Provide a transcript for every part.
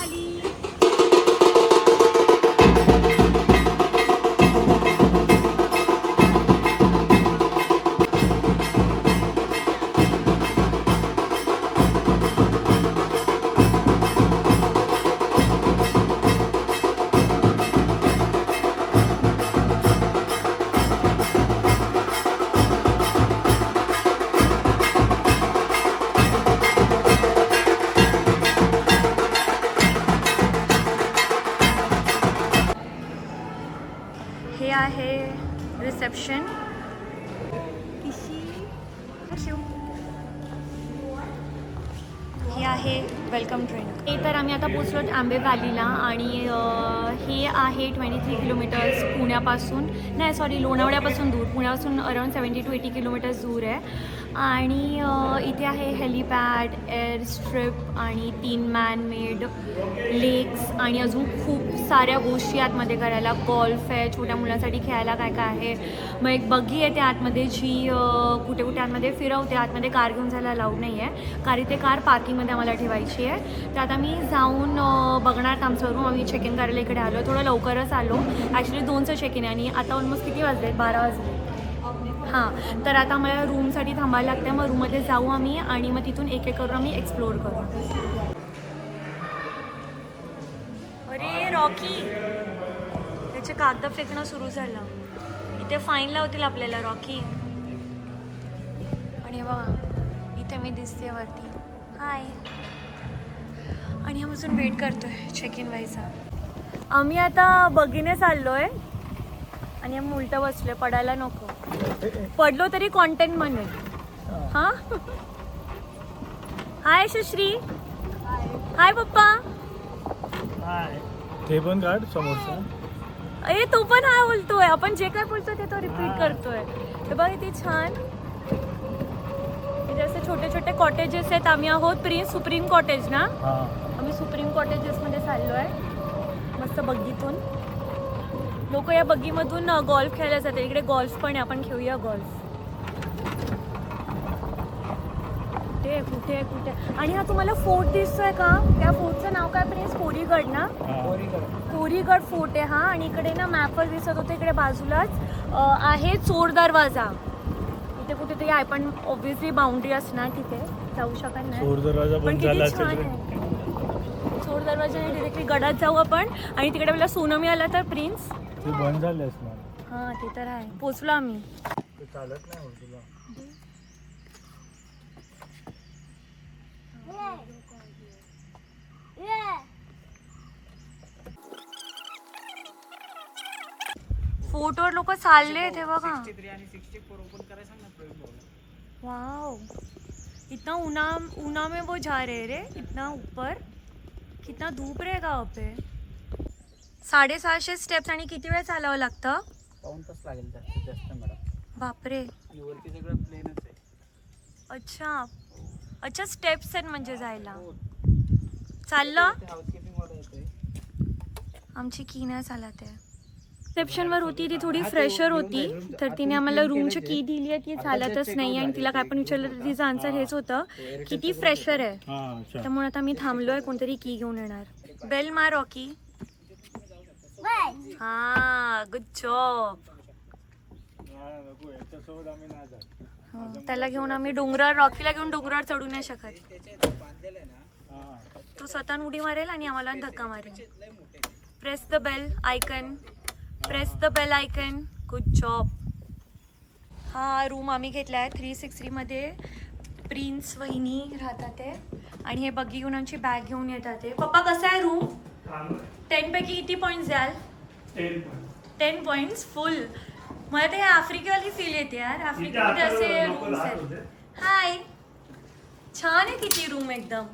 Valley. हे आहे reception. हे आहे वेलकम ड्रिंक. हे तर आम्ही आता पोचलो आंबे व्हॅलीला आणि हे आहे 23 किलोमीटर्स पुण्यापासून, नाही सॉरी लोणावळ्यापासून दूर. पुण्यापासून अराउंड 70 to 80 किलोमीटर्स दूर आहे. आणि इथे आहे हेलिपॅड, एअर स्ट्रिप आणि 3 मॅन मेड लेक्स आणि अजून खूप साऱ्या गोष्टी आतमध्ये करायला. गोल्फ आहे, छोट्या मुलांसाठी खेळायला काय काय आहे. मग एक बग्गी आहे त्या आतमध्ये जी कुठे कुठे आतमध्ये फिरवते. आतमध्ये कार घेऊन जायला अलाउड नाही आहे, कारण इथे कार पार्किंगमध्ये आम्हाला ठेवायची आहे. तर आता मी जाऊन बघणार आमचं रूम. आम्ही चेक इन करायला इकडे आलो, थोडं लवकरच आलो. ॲक्च्युली 2चं चेक इन आहे आणि आता ऑलमोस्ट किती वाजले, 12 वाजले. हां, तर आता आम्हाला रूमसाठी थांबायला लागतं. मग रूममध्ये जाऊ आम्ही आणि मग तिथून एक एक करून आम्ही एक्सप्लोअर करू. अरे रॉकी, त्याचे कागद फेकणं सुरू झालं. इथे फाईन लावतील आपल्याला रॉकी. आणि बघा इथे मी दिसते वरती. हाय. आणि आम्ही अजून वेट करतोय चेक इन व्हायचा. आम्ही आता बघीने चाललो आहे आणि आम्ही उलटं बसलोय. पडायला नको, पडलो तरी कॉन्टेंट म्हणून. हां, हाय सुश्री. हाय पप्पा. हाय. ते पण काढ समोरचा. अरे तो पण हाय बोलतोय. आपण जे काय बोलतोय ते तो रिपीट करतोय. हे बघ किती छान. इथे असे छोटे छोटे कॉटेजेस आहेत. आम्ही आहोत सुप्रीम कॉटेज ना. आम्ही सुप्रीम कॉटेजेस मध्ये चाललोय. मस्त बग्गीतून लोक या बग्गीमधून गोल्फ खेळायला जाते. इकडे गोल्फ पण आहे, आपण खेळूया गोल्फ. कुठे कुठे. आणि हा तुम्हाला फोर्ट दिसतोय का? त्या फोर्टचं नाव काय प्रिन्स? कोरीगड ना. कोरीगड फोर्ट आहे हा. आणि इकडे ना मॅपवर दिसत होते, इकडे बाजूलाच आहे चोर दरवाजा. इथे कुठेतरी आहे, पण ऑब्व्हियसली बाउंड्री असणार, तिथे जाऊ शकत नाही. चोर दरवाजा पण बंद किती झाला छान आहे चोर दरवाजा. आणि डिरेक्टली गडात जाऊ आपण. आणि तिकडे मला सुनामी आला तर प्रिन्स ते बंद झाले असणार. हां ते तर आहे. पोचलो आम्ही. ते चालत नाही हो तुला. फोटोवर लोक चालले ते बघा. वाव, इतना ऊना में वो जा रहे रे, इतना ऊपर. कितना धूप रहेगा वहाँ पे. 650 स्टेप्स. आणि किती वेळ चालावं लागतं? पाऊण तास लागेल जास्तीत जास्त मॅडम. बापरे. आणि वरती सगळं प्लेनच आहे. अच्छा अच्छा, स्टेप्स आहेत म्हणजे जायला. चाललं. आमची की नाही चालत आहे. रिसेप्शनवर होती ती, थोडी फ्रेशर होती. तर तिने आम्हाला रूमची की दिली आहे की चालतच नाही. आणि तिला काय पण विचारलं तर तिचं आन्सर हेच होतं की ती फ्रेशर आहे. त्यामुळे आता मी थांबलोय, कोणतरी की घेऊन येणार. बेल मार रॉकी. हा, गुड जॉब. त्याला घेऊन आम्ही डोंगरावर, रॉकीला घेऊन डोंगरावर चढू नाही शकत. तो स्वतः उडी मारेल आणि आम्हाला धक्का मारेल. Press the bell icon. Press the bell icon. Good job. हा रूम आम्ही घेतला आहे 360 मध्ये. प्रिन्स वहिनी राहतात आहे. आणि हे बग्गी घेऊन आमची बॅग घेऊन येतात. पप्पा कसा आहे रूम? 10 पैकी किती पॉईंट्स द्याल? 10 पॉईंट्स फुल. मला ते आफ्रिकेवाली फील येते यार. आफ्रिकेमध्ये असे रूम्स आहेत. हाय, छान आहे किती रूम, एकदम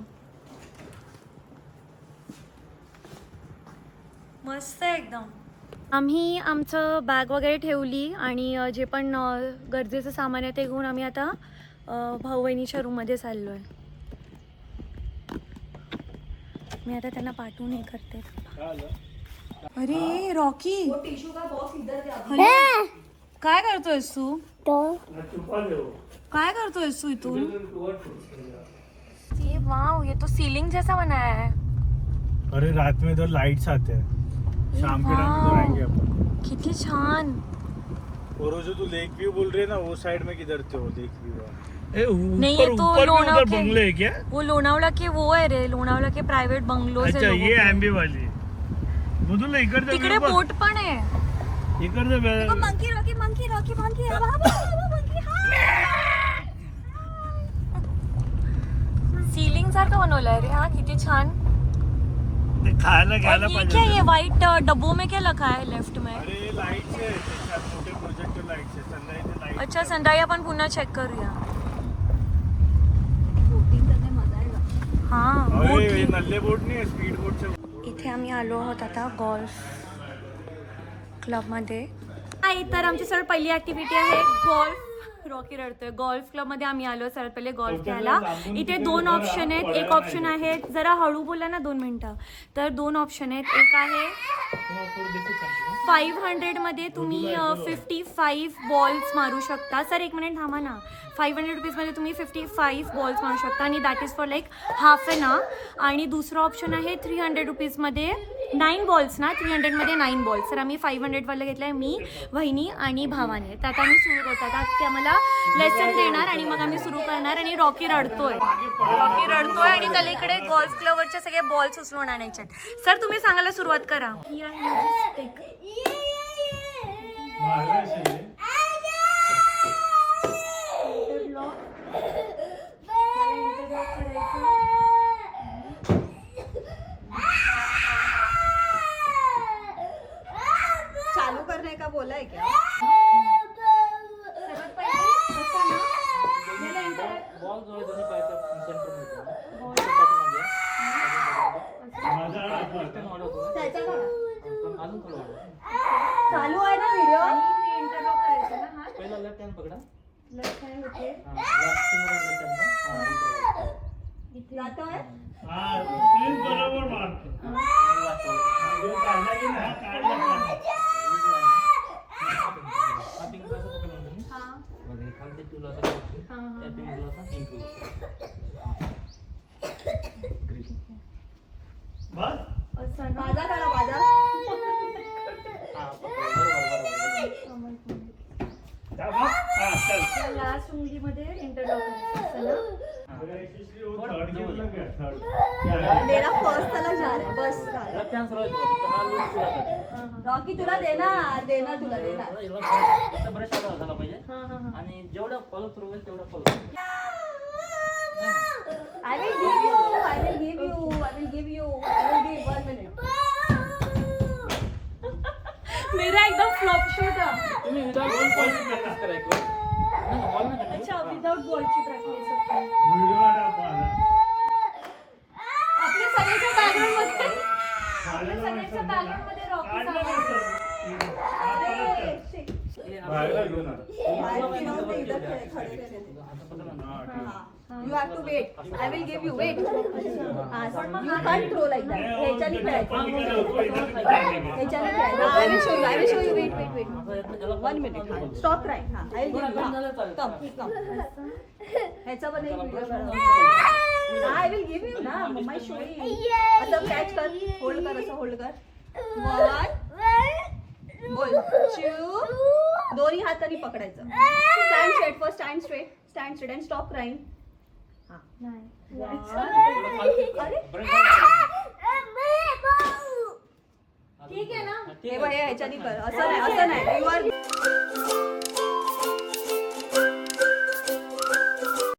मस्त आहे एकदम. आम्ही आमचं बॅग वगैरे ठेवली आणि जे पण गरजेचं सामान आहे ते घेऊन आम्ही आता भाऊ बहिणीच्या रूममध्ये चाललो आहे. मी आता त्यांना पाठवून हे करते. अरे रॉकी, काय करतोयस तू? काय करतोयस तू इथून? ये वाव, ये तो सीलिंग जैसा बनाया है. अरे रात में तो लाइट्स आते हैं, शाम के टाइम में तो आएंगे अपन। किती छान. और वो जो तू लेक व्यू बोल रही है ना, वो साइड में किधर थे वो लेक व्यू? नहीं, ये तो लोणावळा के बंगले है क्या? वो लोणावळा के वो आहे रे, लोणावळा के प्रायव्हेट बंगलोज अच्छा, ये आंबे वाली मधुला इकडे तिकडे बोट पण आहे. इकडे monkey Rocky monkey Rocky monkey ceiling सारखं बनवलंय रे. हा किती छान. खायला घ्यायला और ये पाहिजे. क्या ये व्हाइट डब्बों में क्या लिखा है लेफ्ट में? अरे लाईट्स आहे त्याच्यात, मोठे प्रोजेक्टर लाईट्स आहे. Sunlight light. अच्छा, संध्याकाळी आपण पुन्हा चेक करूया. हा, अरे नल्ले बोट नाही, स्पीड बोटचे. इथे आम्ही आलो आहोत आता गोल्फ क्लबमध्ये. तर आमची सर्व पहिली ऍक्टिव्हिटी आहे गोल्फ. रॉकी रडतोय. गोल्फ क्लबमध्ये आम्ही आलो सर्वात पहिले गोल्फ खेळायला. इथे 2 ऑप्शन आहेत. एक ऑप्शन आहे, जरा हळू बोला ना 2 मिनिटं. तर 2 ऑप्शन आहेत. एक आहे 500 मध्ये तुम्ही 55 बॉल्स मारू शकता. सर 1 मिनिट थांबा ना. 500 रुपीजमध्ये तुम्ही 55 बॉल्स मारू शकता आणि that is for like half an hour. आणि दुसरं ऑप्शन आहे 300 रुपीजमध्ये 9 बॉल्स ना, 300 मध्ये 9 बॉल्स. तर आम्ही 500 वाला घेतलाय, मी, वहिनी आणि भावाने. तर आता आम्ही सुरू करतात. आता ते आम्हाला लेसन देणार आणि मग आम्ही सुरू करणार. आणि रॉकी रडतोय आणि त्याला इकडे गोल्फ क्लबवरचे सगळे बॉल्स उचलून आणायचे. सर तुम्ही सांगायला सुरुवात करा. ही आहे माझी स्टिक. चालू करने का बोला है क्या? चालू आहे ना व्हिडिओ? पहिला लेफ्ट हँड पकडा. जातोय? बरोबर मारतो. माझा काढा माझा. लास्ट उंगलीमध्ये इंटरलॉक मेरा फर्स्ट त्याला जा रहा है बस. लेफ्ट हँड सरळ हा लूज सुरू करतो. रॉकी तुला देणार तुला देणार. फक्त ब्रश झाला पाहिजे आणि जेवढं फॉलो थ्रू होईल तेवढं follow. I will give you 1 minute. मेरा एकदम फ्लॉप शॉट था. तुम्ही विदाउट बॉल प्रॅक्टिस करायचं. नाही बॉल नाही. अच्छा, विदाउट बॉलची प्रॅक्टिस. आपल्या सगळ्याच्या बॅकग्राऊंड मध्ये Rocky You have to wait. I will give you. Wait. You can't throw like that. ह्याच्याने खेळायचं. ह्याच्याने खेळायचं. I will show you. Wait. 1 minute. Stop crying. I will give you. Come. ह्याचा पण एक व्हिडिओ काढा. I will give you ना. Mamma show you. असं कॅच कर. होल्ड कर. असं होल्ड कर. 1. बोल. 2. दोन्ही हातांनी पकडायचं. Stand straight. First stand straight and stop crying. ठीक आहे ना. हे बघ ह्याच्यानी कर. असं नाही. You are